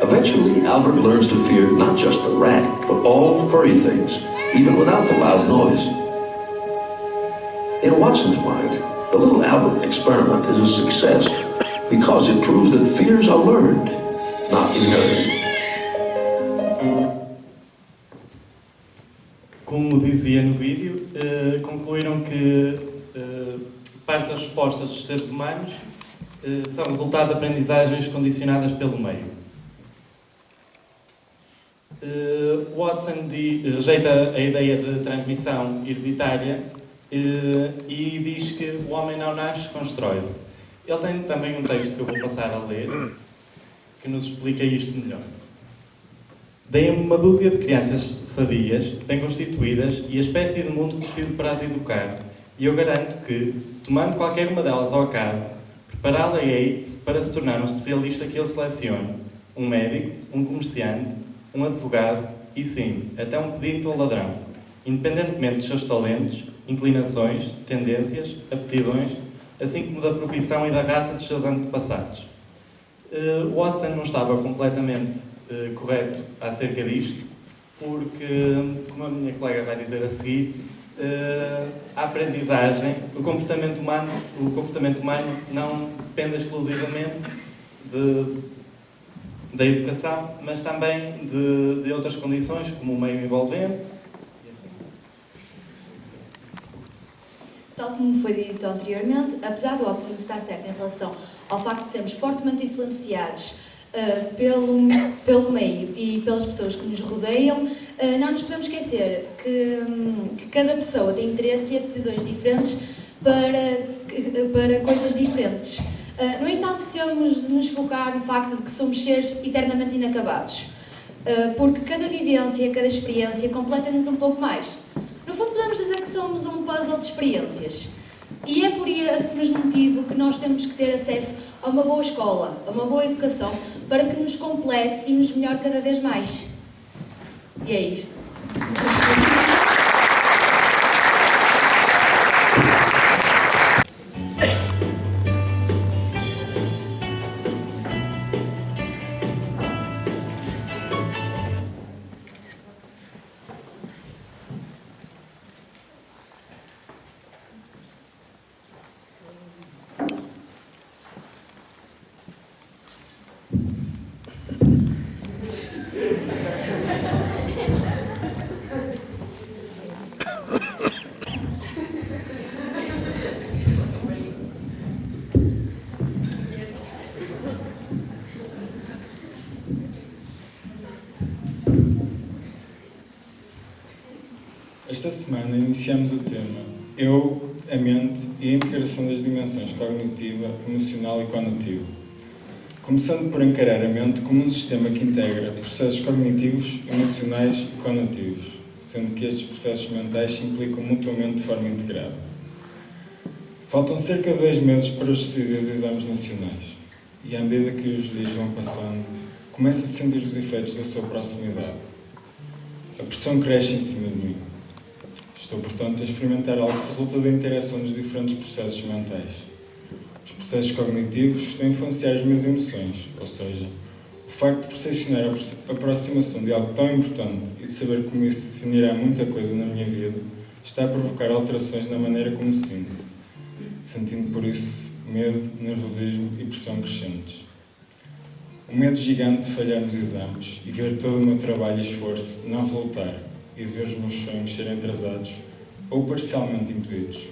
Eventually, Albert learns to fear not just the rat, but all furry things, even without the loud noise. In Watson's mind, the Little Albert experiment is a success because it proves that fears are learned, not inherited. Como dizia no vídeo, concluíram que parte das respostas dos seres humanos são resultado de aprendizagens condicionadas pelo meio. Watson rejeita a ideia de transmissão hereditária e diz que o homem não nasce, constrói-se. Ele tem também um texto que eu vou passar a ler que nos explica isto melhor. Deem-me uma dúzia de crianças sadias, bem constituídas e a espécie de mundo que preciso para as educar, e eu garanto que, tomando qualquer uma delas ao acaso, prepará-la-ei para se tornar um especialista que eu seleciono, um médico, um comerciante, um advogado e, sim, até um pedinte ou ladrão, independentemente dos seus talentos, inclinações, tendências, aptidões, assim como da profissão e da raça dos seus antepassados. Watson não estava completamente correto acerca disto, porque, como a minha colega vai dizer a seguir, a aprendizagem, o comportamento humano não depende exclusivamente da educação, mas também de outras condições, como o meio envolvente. E assim. Tal como foi dito anteriormente, apesar de Watson estar certo em relação ao facto de sermos fortemente influenciados pelo meio e pelas pessoas que nos rodeiam, não nos podemos esquecer que cada pessoa tem interesses e aptidões diferentes para coisas diferentes. No entanto, temos de nos focar no facto de que somos seres eternamente inacabados, porque cada vivência, cada experiência completa-nos um pouco mais. No fundo, podemos dizer que somos um puzzle de experiências. E é por esse mesmo motivo que nós temos que ter acesso a uma boa escola, a uma boa educação, para que nos complete e nos melhore cada vez mais. E é isto. Esta semana iniciamos o tema Eu, a mente e a integração das dimensões cognitiva, emocional e conativa. Começando por encarar a mente como um sistema que integra processos cognitivos, emocionais e conativos, sendo que estes processos mentais se implicam mutuamente de forma integrada. Faltam cerca de 2 meses para os decisivos exames nacionais e, à medida que os dias vão passando, começo a sentir os efeitos da sua proximidade. A pressão cresce em cima de mim. Estou, portanto, a experimentar algo que resulta da interação dos diferentes processos mentais. Os processos cognitivos estão a influenciar as minhas emoções, ou seja, o facto de percepcionar a aproximação de algo tão importante e de saber como isso definirá muita coisa na minha vida, está a provocar alterações na maneira como me sinto, sentindo por isso medo, nervosismo e pressão crescentes. Um medo gigante de falhar nos exames e ver todo o meu trabalho e esforço não resultar e de ver os meus sonhos serem atrasados ou parcialmente impedidos.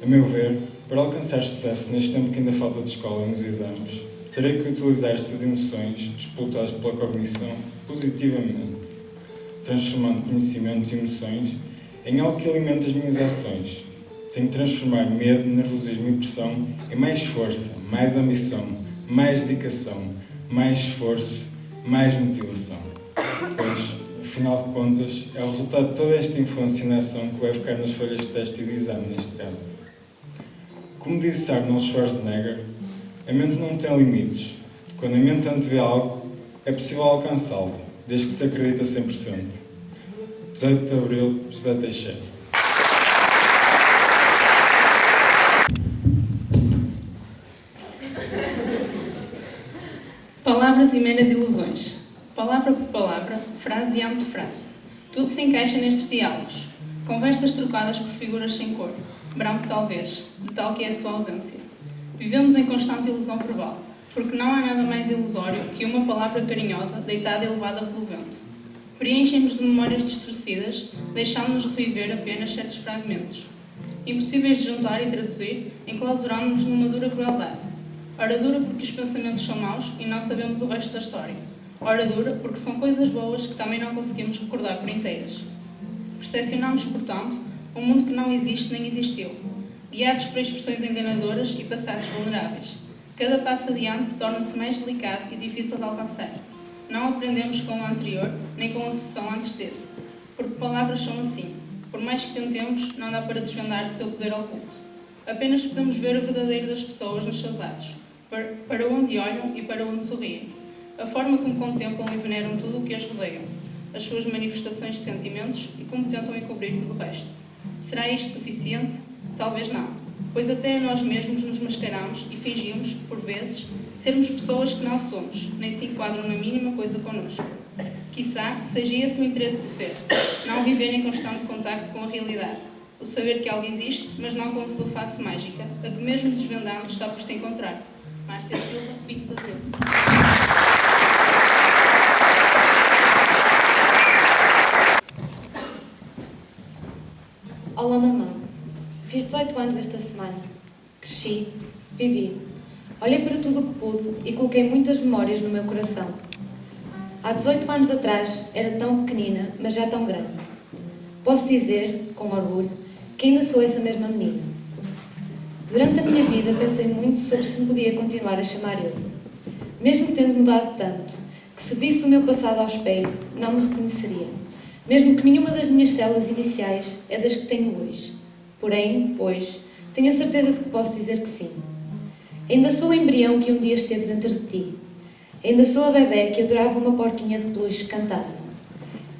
A meu ver, para alcançar sucesso neste tempo que ainda falta de escola e nos exames, terei que utilizar estas emoções disputadas pela cognição positivamente, transformando conhecimentos e emoções em algo que alimenta as minhas ações. Tenho que transformar medo, nervosismo e pressão em mais força, mais ambição, mais dedicação, mais esforço, mais motivação. Pois, afinal de contas, é o resultado de toda esta influência na ação que vai ficar nas folhas de teste e de exame, neste caso. Como disse Arnold Schwarzenegger, a mente não tem limites. Quando a mente antevê algo, é possível alcançá-lo, desde que se acredita 100%. 18 de Abril, José Teixeira. Palavras e meras ilusões. Palavra por palavra, frase diante de frase. Tudo se encaixa nestes diálogos. Conversas trocadas por figuras sem cor. Branco talvez, de tal que é a sua ausência. Vivemos em constante ilusão verbal, porque não há nada mais ilusório que uma palavra carinhosa deitada e levada pelo vento. Preenchem-nos de memórias distorcidas, deixando-nos reviver apenas certos fragmentos. Impossíveis de juntar e traduzir, enclausurando-nos numa dura crueldade. Ora dura porque os pensamentos são maus e não sabemos o resto da história. Ora dura porque são coisas boas que também não conseguimos recordar por inteiras. Percepcionamos, portanto, um mundo que não existe nem existiu, guiados por expressões enganadoras e passados vulneráveis. Cada passo adiante torna-se mais delicado e difícil de alcançar. Não aprendemos com o anterior, nem com a sucessão antes desse, porque palavras são assim. Por mais que tentemos, não dá para desvendar o seu poder oculto. Apenas podemos ver o verdadeiro das pessoas nos seus atos, para onde olham e para onde sorriem, a forma como contemplam e veneram tudo o que as rodeia, as suas manifestações de sentimentos e como tentam encobrir tudo o resto. Será isto suficiente? Talvez não, pois até a nós mesmos nos mascaramos e fingimos, por vezes, sermos pessoas que não somos, nem se enquadram na mínima coisa connosco. Quiçá seja esse o interesse do ser, não viver em constante contacto com a realidade, o saber que algo existe, mas não com a sua face mágica, a que mesmo desvendando está por se encontrar. Márcia Silva, 20 de Abril. Olá, mamãe. Fiz 18 anos esta semana. Cresci, vivi. Olhei para tudo o que pude e coloquei muitas memórias no meu coração. Há 18 anos atrás era tão pequenina, mas já tão grande. Posso dizer, com orgulho, que ainda sou essa mesma menina. Durante a minha vida pensei muito sobre se me podia continuar a chamar eu. Mesmo tendo mudado tanto, que se visse o meu passado ao espelho, não me reconheceria. Mesmo que nenhuma das minhas células iniciais é das que tenho hoje. Porém, hoje, tenho a certeza de que posso dizer que sim. Ainda sou o embrião que um dia esteve dentro de ti. Ainda sou a bebé que adorava uma porquinha de peluche que cantava.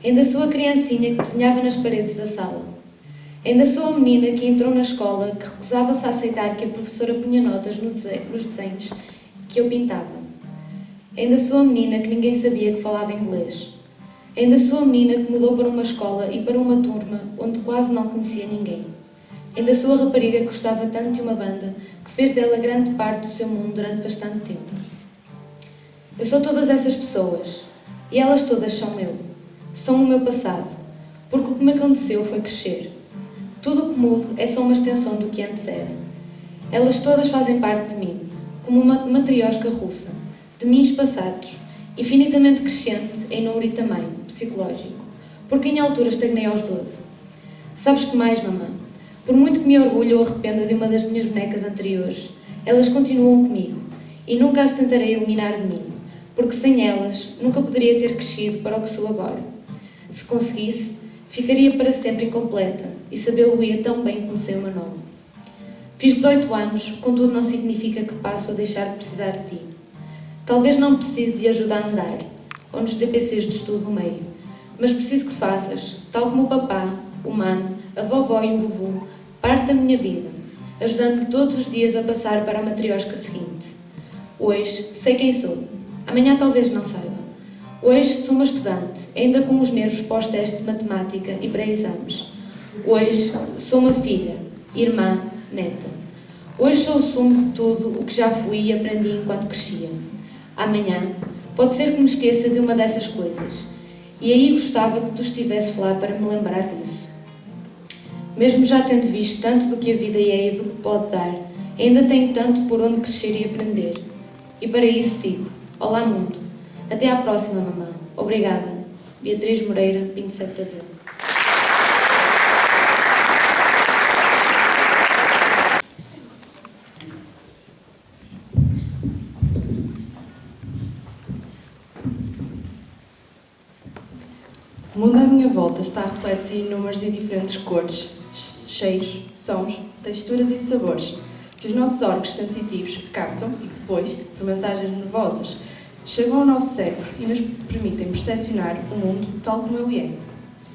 Ainda sou a criancinha que desenhava nas paredes da sala. Ainda sou a menina que entrou na escola que recusava-se a aceitar que a professora punha notas nos desenhos que eu pintava. Ainda sou a menina que ninguém sabia que falava inglês. Ainda sou a menina que mudou para uma escola e para uma turma onde quase não conhecia ninguém. Ainda sou a rapariga que gostava tanto de uma banda que fez dela grande parte do seu mundo durante bastante tempo. Eu sou todas essas pessoas e elas todas são eu. São o meu passado, porque o que me aconteceu foi crescer. Tudo o que mudo é só uma extensão do que antes era. Elas todas fazem parte de mim, como uma matriosca russa, de mim passados, infinitamente crescente em número e tamanho psicológico, porque em altura estagnei aos 12. Sabes que mais, mamã? Por muito que me orgulho ou arrependa de uma das minhas bonecas anteriores, elas continuam comigo e nunca as tentarei eliminar de mim, porque sem elas nunca poderia ter crescido para o que sou agora. Se conseguisse, ficaria para sempre incompleta e sabê-lo-ia tão bem como sei o meu nome. Fiz 18 anos, contudo não significa que passo a deixar de precisar de ti. Talvez não precise de ajuda a andar, ou nos TPCs de estudo no meio, mas preciso que faças, tal como o papá, o mano, a vovó e o vovô, parte da minha vida, ajudando-me todos os dias a passar para a matriosca seguinte. Hoje sei quem sou, amanhã talvez não saiba. Hoje sou uma estudante, ainda com os nervos pós-teste de matemática e pré-exames. Hoje sou uma filha, irmã, neta. Hoje sou o sumo de tudo o que já fui e aprendi enquanto crescia. Amanhã pode ser que me esqueça de uma dessas coisas, e aí gostava que tu estivesses lá para me lembrar disso. Mesmo já tendo visto tanto do que a vida é e do que pode dar, ainda tenho tanto por onde crescer e aprender. E para isso digo, olá mundo. Até à próxima, mamã. Obrigada. Beatriz Moreira, 27 de abril. O mundo à minha volta está repleto de inúmeras e diferentes cores, cheiros, sons, texturas e sabores que os nossos órgãos sensitivos captam e que depois, por mensagens nervosas, chegam ao nosso cérebro e nos permitem percepcionar o mundo tal como ele é.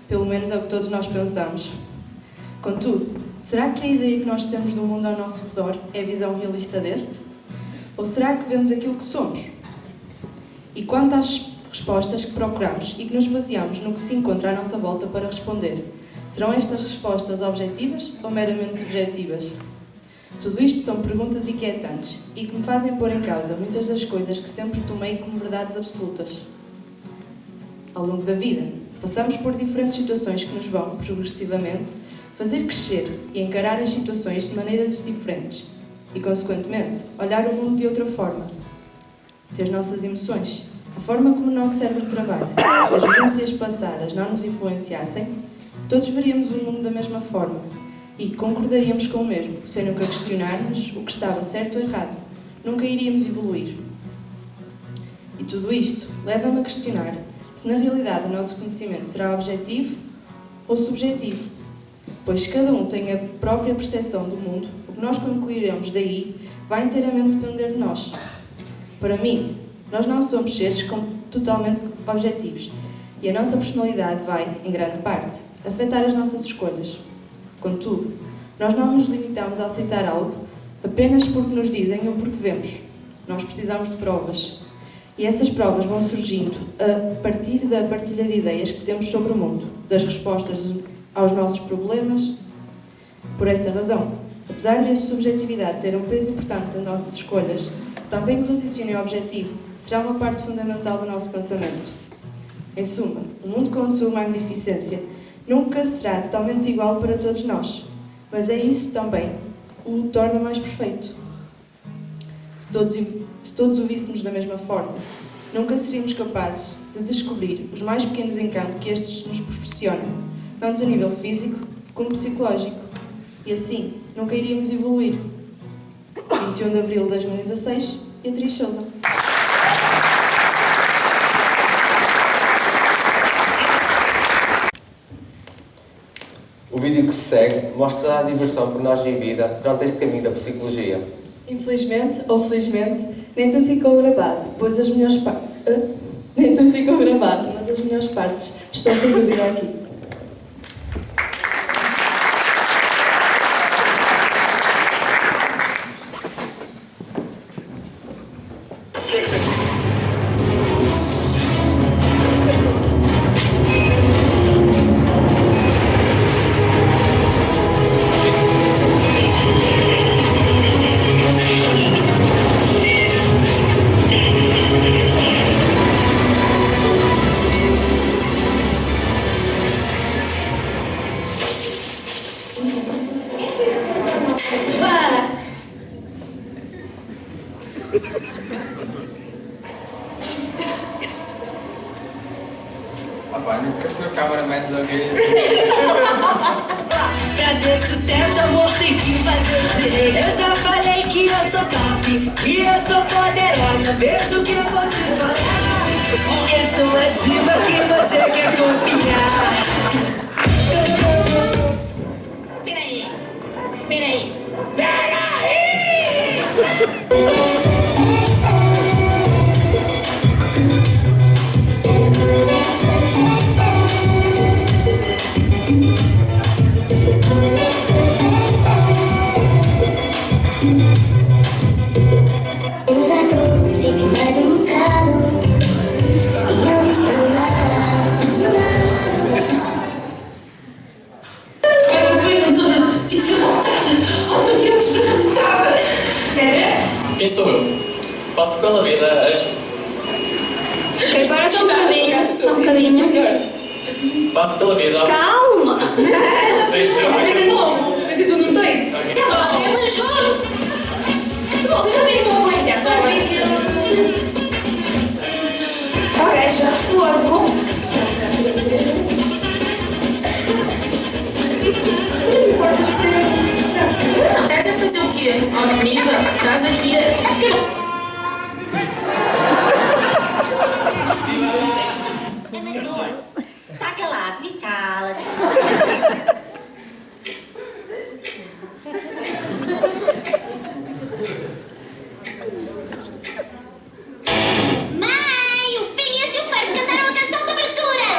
Pelo menos é o que todos nós pensamos. Contudo, será que a ideia que nós temos do mundo ao nosso redor é a visão realista deste? Ou será que vemos aquilo que somos? E quanto às respostas que procuramos e que nos baseamos no que se encontra à nossa volta para responder, serão estas respostas objetivas ou meramente subjetivas? Tudo isto são perguntas inquietantes e que me fazem pôr em causa muitas das coisas que sempre tomei como verdades absolutas. Ao longo da vida, passamos por diferentes situações que nos vão, progressivamente, fazer crescer e encarar as situações de maneiras diferentes e, consequentemente, olhar o mundo de outra forma. Se as nossas emoções, a forma como o nosso cérebro trabalha, as vivências passadas não nos influenciassem, todos veríamos o mundo da mesma forma e concordaríamos com o mesmo, sem nunca questionarmos o que estava certo ou errado. Nunca iríamos evoluir. E tudo isto leva-me a questionar se na realidade o nosso conhecimento será objetivo ou subjetivo, pois se cada um tem a própria percepção do mundo, o que nós concluiremos daí vai inteiramente depender de nós. Para mim, nós não somos seres totalmente objetivos e a nossa personalidade vai, em grande parte, afetar as nossas escolhas. Contudo, nós não nos limitamos a aceitar algo apenas porque nos dizem ou porque vemos. Nós precisamos de provas. E essas provas vão surgindo a partir da partilha de ideias que temos sobre o mundo, das respostas aos nossos problemas. Por essa razão, apesar desta subjetividade ter um peso importante nas nossas escolhas, também o raciocínio objetivo será uma parte fundamental do nosso pensamento. Em suma, o mundo com a sua magnificência nunca será totalmente igual para todos nós, mas é isso também que o torna mais perfeito. Se todos o víssemos da mesma forma, nunca seríamos capazes de descobrir os mais pequenos encantos que estes nos proporcionam, tanto a nível físico como psicológico, e assim nunca iríamos evoluir. 21 de abril de 2016, Beatriz Sousa. O vídeo que se segue mostra a diversão por nós vivida durante este caminho da psicologia. Infelizmente, ou felizmente, nem tudo ficou gravado, pois as melhores partes... Nem tudo ficou gravado, mas as melhores partes estão sem dúvida aqui. Sr. Cameraman, ok? Pra ter sucesso, amor, tem que fazer direito. Eu já falei que eu sou top, que eu sou poderosa. Veja o que eu vou te falar, porque sou a diva que você quer copiar. Peraí, peraí, peraí! Quem sou eu? Passo pela vida Agora só um bocadinho, só um bocadinho. Passo pela vida. Calma! Deixa de novo, mas tu não tem. Eu não choro. Você também não aguenta. Serviço. Ok, já fogo. Estás a fazer o quê? Oh, menina, estás aqui a... Amador, está calado, me cala. Mãe, o Phineas e o Ferb cantaram a canção de abertura.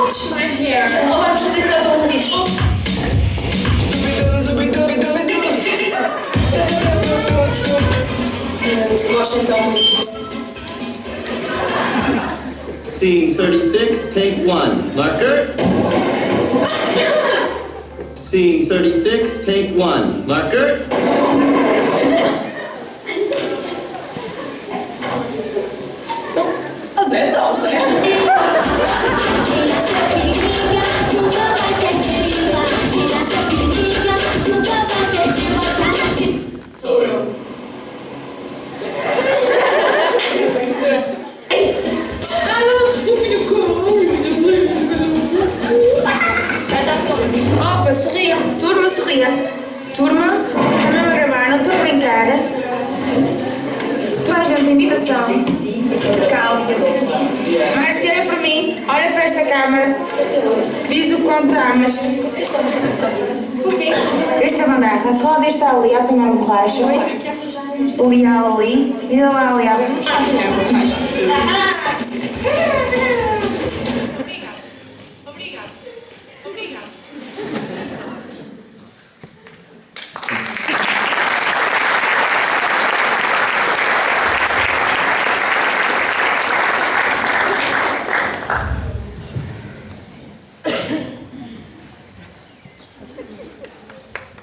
Ouch, my hair. Agora vamos fazer todo isto. Gosto então muito disso. Scene 36, take 1. Marker. Scene 36, take 1. Marker. Sou eu. Opa, sorria. Turma, sorria. Turma, está mesmo a gravar, não estou a brincar. Toda a gente tem invitação. Calça. Márcia, olha para mim, olha para esta câmara. Diz o quanto amas. Esta bandeira, pode estar ali a apanhar o borracha. O Leal ali. Diz lá, Leal.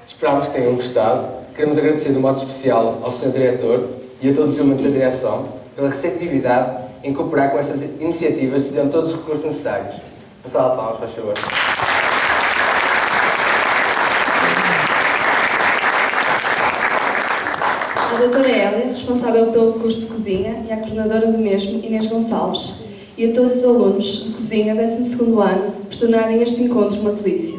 Esperamos que tenham gostado. Queremos agradecer de modo especial ao Sr. Diretor e a todos os elementos da direção pela receptividade em cooperar com estas iniciativas, cedendo todos os recursos necessários. Passar a palmas, faz favor. A doutora Hélia, responsável pelo curso de cozinha, e a coordenadora do mesmo, Inês Gonçalves, e a todos os alunos de cozinha 12º ano por tornarem este encontro uma delícia.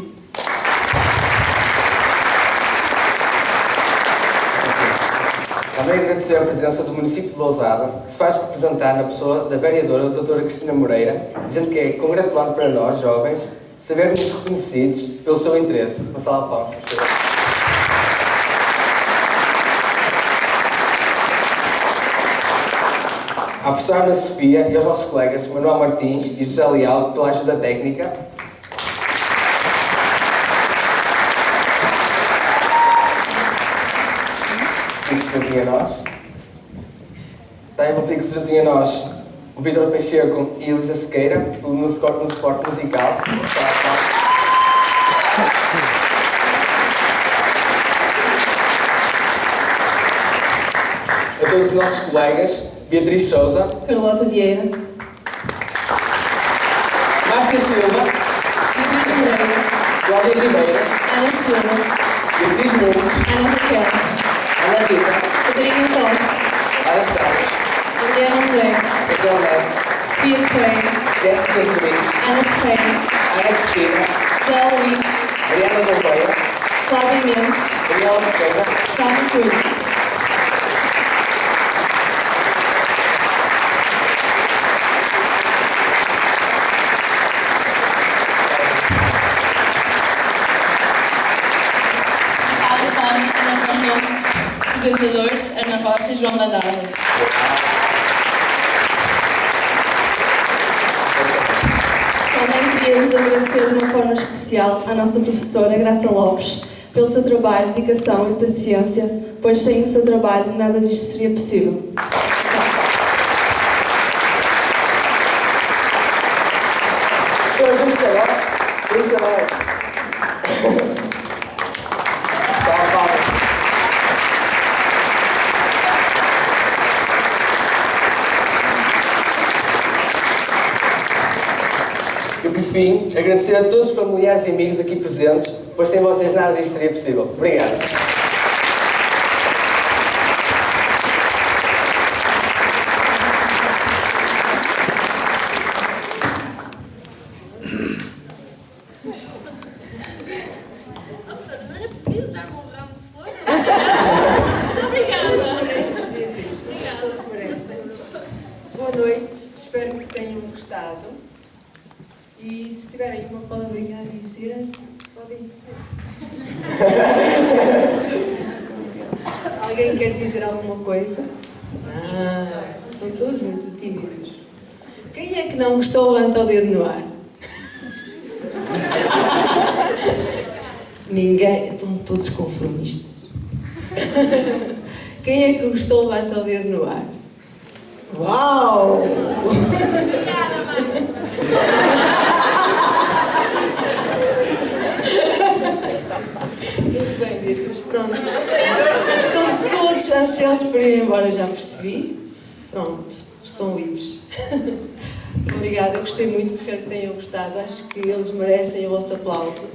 Também agradecer a presença do município de Lousada, que se faz representar na pessoa da vereadora doutora Cristina Moreira, dizendo que é congratulante para nós, jovens, sabermos reconhecidos pelo seu interesse. Uma salva de palmas. À professora Ana Sofia e aos nossos colegas Manuel Martins e José Leal pela ajuda técnica. Juntinho a nós. Também vou pedir que se juntem a nós o Vítor Pacheco e a Elisa Sequeira no suporte musical. todos os nossos colegas, Beatriz Souza, Carlota Vieira, Márcia Silva, Beatriz Moreira, Cláudia Ribeira, Ana Silva, Beatriz Nunes, Ana Raquel, Ana Rita, Catarina Costa, Ana Santos, Adriana Moreira, Raquel Neto, Sofia Ferreira, Jéssica Rodrigues, Ana Ferreira, Ana Cristina, Zé Luís, Mariana Gouveia, Cláudia Mendes, Daniela Ferreira, Sara Coelho. Para os nossos apresentadores, Ana Rocha e João Badala. Também queríamos agradecer de uma forma especial à nossa professora Graça Lopes pelo seu trabalho, dedicação e paciência, pois sem o seu trabalho nada disto seria possível. Senhores, vamos a nós. Vamos a nós. Palmas. E por fim, agradecer a todos os familiares e amigos aqui presentes, pois sem vocês nada disto seria possível. Obrigado. Não era preciso dar-me um ramo de flores. Muito obrigada. Todos merecem. Boa noite, espero que tenham gostado. E se tiverem uma palavrinha a dizer, podem dizer. Alguém quer dizer alguma coisa? Estão todos muito tímidos. Quem é que não gostou? Levanta o dedo no ar. Ninguém. Estão todos conformistas. Quem é que gostou? Levanta o dedo no ar. Uau! Muito bem, Beatriz. Pronto. Estão todos ansiosos por ir embora, já percebi. Pronto, estão livres. Obrigada, eu gostei muito, espero que tenham gostado. Acho que eles merecem o vosso aplauso.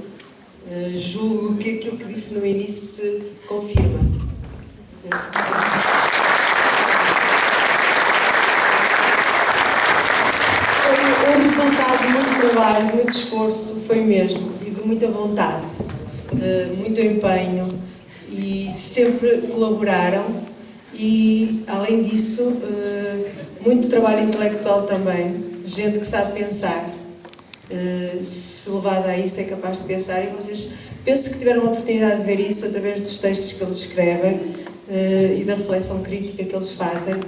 Julgo que aquilo que disse no início se confirma. Penso que sim. Foi um resultado de muito trabalho, de muito esforço, foi mesmo, e de muita vontade, muito empenho, e sempre colaboraram, e além disso, muito trabalho intelectual também, gente que sabe pensar, se levada a isso é capaz de pensar, e vocês penso que tiveram a oportunidade de ver isso através dos textos que eles escrevem e da reflexão crítica que eles fazem,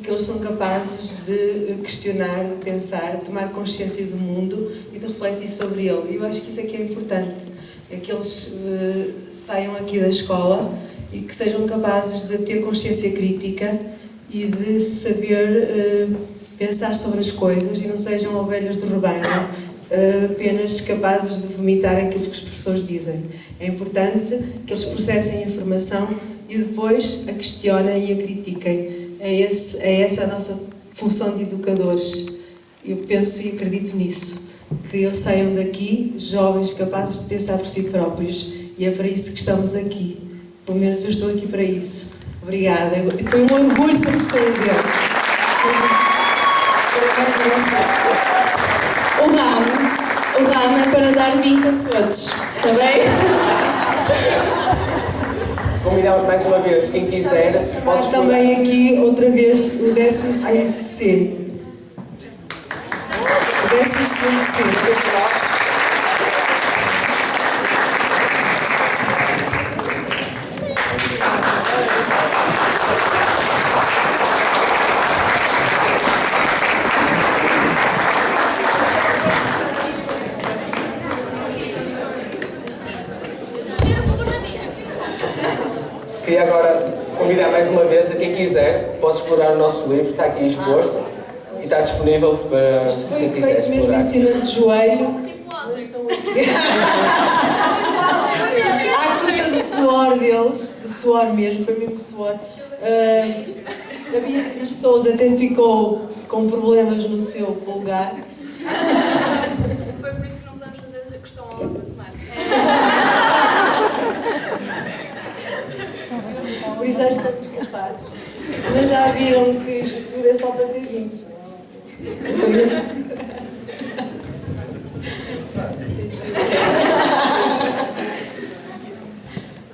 que eles são capazes de questionar, de pensar, de tomar consciência do mundo e de refletir sobre ele. E eu acho que isso é que é importante, é que eles saiam aqui da escola e que sejam capazes de ter consciência crítica e de saber pensar sobre as coisas e não sejam ovelhas do rebanho, apenas capazes de vomitar aquilo que os professores dizem. É importante que eles processem a informação e depois a questionem e a critiquem. É essa a nossa função de educadores. Eu penso e acredito nisso, que eles saiam daqui jovens capazes de pensar por si próprios, e é para isso que estamos aqui. Pelo menos eu estou aqui para isso. Obrigada. Foi um orgulho ser professora deles. O ramo é para dar vinho a todos, está bem? Convidamos mais uma vez, quem quiser, pode também aqui, outra vez, o 12º C. O 12º C. Queria agora convidar mais uma vez a quem quiser, pode explorar o nosso livro, está aqui exposto e está disponível para quem quiser Feito mesmo explorar. em cima de joelho. À custa do suor deles, do suor mesmo, foi mesmo suor. A Beatriz Souza até ficou com problemas no seu polegar. Foi por isso que não podemos fazer a questão aula de matemática. Por isso acho que estão desculpados. Mas já viram que isto tudo é só para ter 20.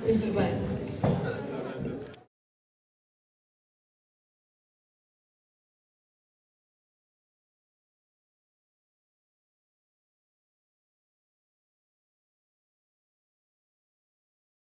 Muito bem.